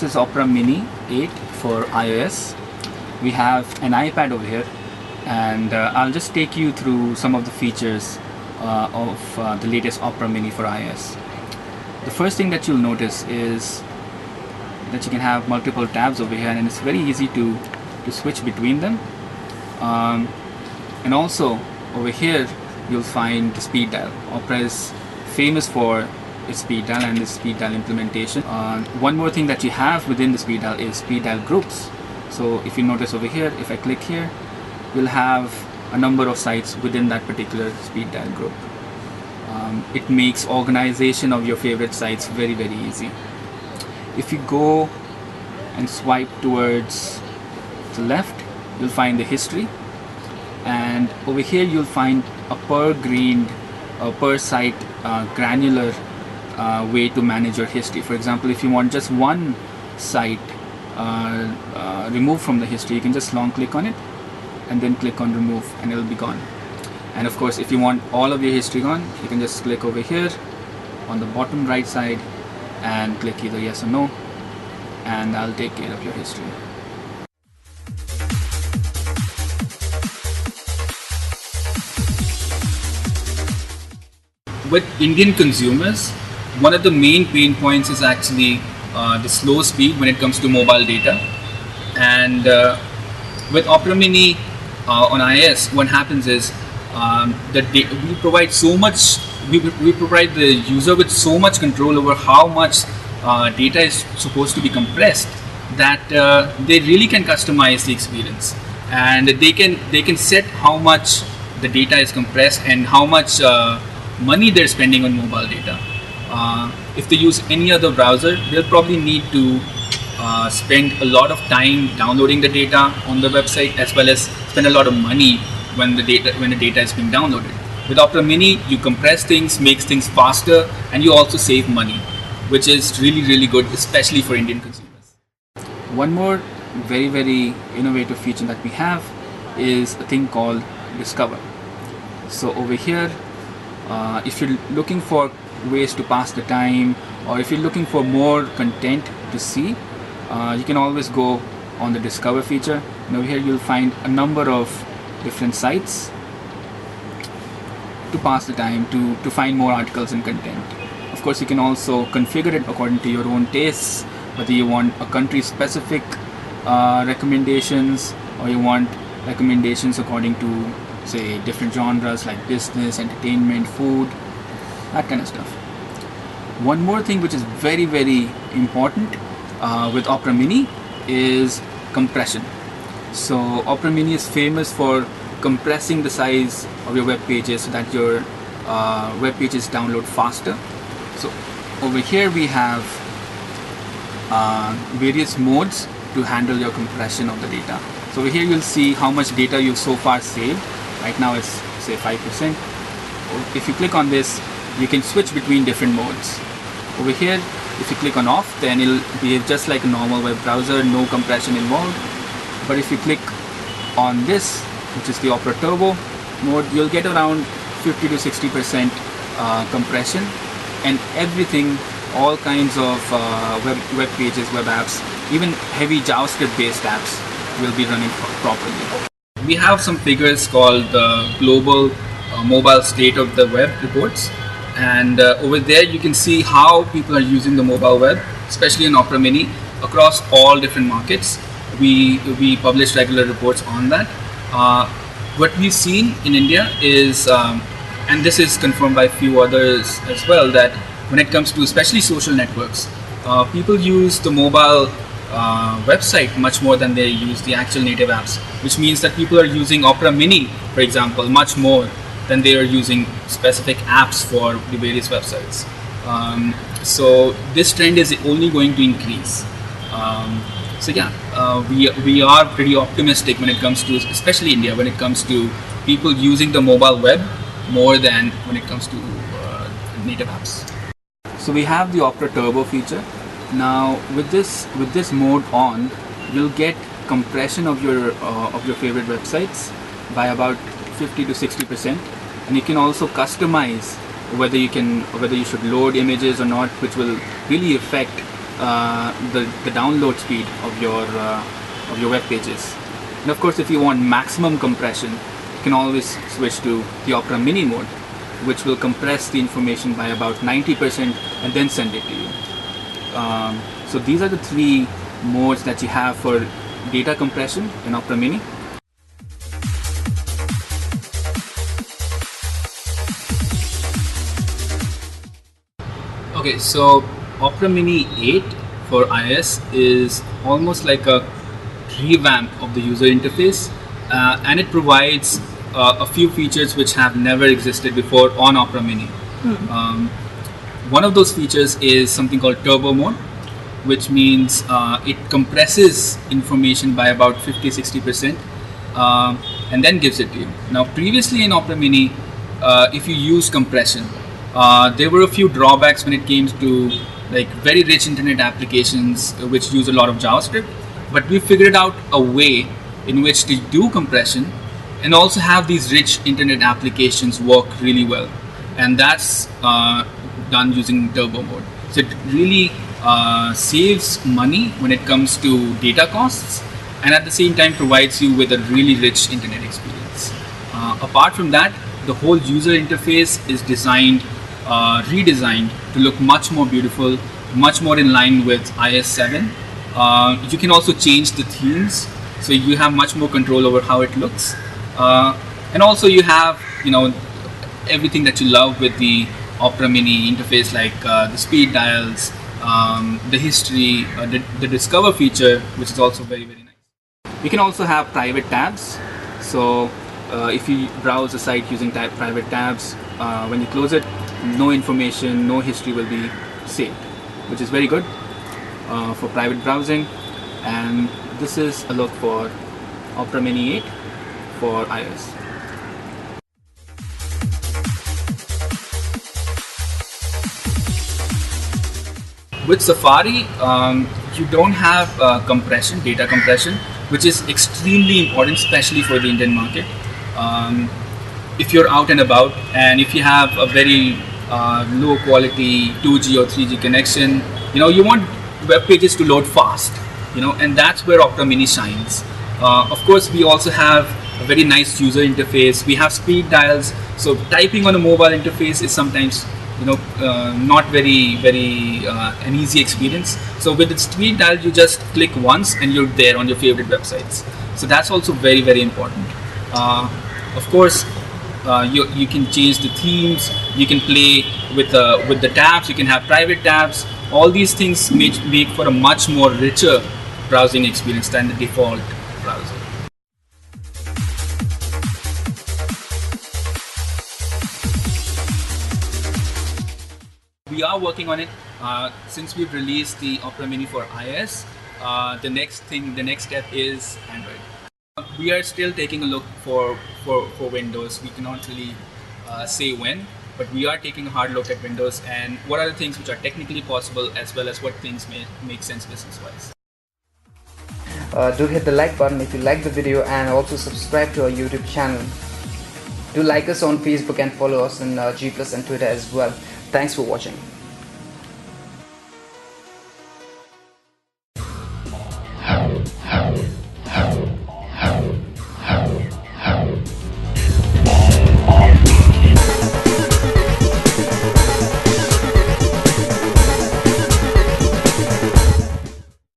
is Opera Mini 8 for iOS. We have an iPad over here, and I'll just take you through some of the features of the latest Opera Mini for iOS. The first thing that you'll notice is that you can have multiple tabs over here, and it's very easy to switch between them. And also over here you'll find the speed dial. Opera is famous for its speed dial and its speed dial implementation. One more thing that you have within the speed dial is speed dial groups. So if you notice over here, if I click here, you'll have a number of sites within that particular speed dial group. It makes organization of your favorite sites very, very easy. If you go and swipe towards the left, you'll find the history, and over here you'll find a per site granular way to manage your history. For example, if you want just one site removed from the history, you can just long click on it and then click on remove, and it'll be gone. And of course, if you want all of your history gone, you can just click over here on the bottom right side and click either yes or no, and I'll take care of your history. With Indian consumers, one of the main pain points is actually the slow speed when it comes to mobile data. And with Opera Mini on iOS, what happens is that we provide so much. We provide the user with so much control over how much data is supposed to be compressed that they really can customize the experience, and they can set how much the data is compressed and how much money they're spending on mobile data. If they use any other browser, they'll probably need to spend a lot of time downloading the data on the website, as well as spend a lot of money when the data is being downloaded. With Opera Mini, you compress things, makes things faster, and you also save money, which is really, really good, especially for Indian consumers. One more very, very innovative feature that we have is a thing called Discover. So over here, if you're looking for ways to pass the time, or if you're looking for more content to see, you can always go on the Discover feature, and over here you'll find a number of different sites to pass the time, to find more articles and content. Of course, you can also configure it according to your own tastes, whether you want a country specific recommendations, or you want recommendations according to, say, different genres like business, entertainment, food, that kind of stuff. One more thing which is very, very important with Opera Mini is compression. So Opera Mini is famous for compressing the size of your web pages so that your web pages download faster. So over here we have various modes to handle your compression of the data. So over here you'll see how much data you've so far saved. Right now it's, say, 5%. If you click on this, you can switch between different modes. Over here, if you click on off, then it'll behave just like a normal web browser, no compression involved. But if you click on this, which is the Opera Turbo mode, you'll get around 50 to 60% compression, and everything, all kinds of web pages, web apps, even heavy JavaScript based apps will be running properly. We have some figures called the global mobile state of the web reports, and over there you can see how people are using the mobile web, especially in Opera Mini, across all different markets. We publish regular reports on that. What we've seen in India is, and this is confirmed by a few others as well, that when it comes to especially social networks, people use the mobile website much more than they use the actual native apps, which means that people are using Opera Mini, for example, much more than they are using specific apps for the various websites. So this trend is only going to increase. So yeah, we are pretty optimistic when it comes to, especially India, when it comes to people using the mobile web more than when it comes to native apps. So we have the Opera Turbo feature. Now with this mode on, you'll get compression of your favorite websites by about 50 to 60%, and you can also customize whether you should load images or not, which will really affect the download speed of your web pages. And of course, if you want maximum compression, you can always switch to the Opera Mini mode, which will compress the information by about 90% and then send it to you. So these are the three modes that you have for data compression in Opera Mini. Okay, so Opera Mini 8 for iOS is almost like a revamp of the user interface, and it provides a few features which have never existed before on Opera Mini. One of those features is something called Turbo Mode, which means it compresses information by about 50-60% and then gives it to you. Now, previously in Opera Mini, if you use compression, there were a few drawbacks when it came to like very rich internet applications which use a lot of JavaScript, but we figured out a way in which to do compression and also have these rich internet applications work really well, and that's done using Turbo Mode. So it really saves money when it comes to data costs, and at the same time provides you with a really rich internet experience. Apart from that, the whole user interface is redesigned to look much more beautiful, much more in line with iOS 7. You can also change the themes, so you have much more control over how it looks. And also you have, everything that you love with the Opera Mini interface, like the speed dials, the history, the discover feature, which is also very, very nice. You can also have private tabs. So if you browse a site using private tabs, when you close it, no information, no history will be saved, which is very good for private browsing. And this is a look for Opera Mini 8 for iOS. With Safari, you don't have data compression, which is extremely important, especially for the Indian market. If you're out and about, and if you have a very low quality 2G or 3G connection, you want web pages to load fast, and that's where Opera Mini shines. Of course, we also have a very nice user interface. We have speed dials, so typing on a mobile interface is sometimes not very an easy experience. So with the speed dial, you just click once and you're there on your favorite websites. So that's also very, very important. Of course, you can change the themes, you can play with the tabs, you can have private tabs. All these things make for a much more richer browsing experience than the default browser. We are working on it. Since we've released the Opera Mini for iOS, the next step is Android. We are still taking a look for Windows. We cannot really say when, but we are taking a hard look at Windows and what are the things which are technically possible, as well as what things may make sense business-wise. Do hit the like button if you like the video, and also subscribe to our YouTube channel. Do like us on Facebook and follow us on G+ and Twitter as well. Thanks for watching.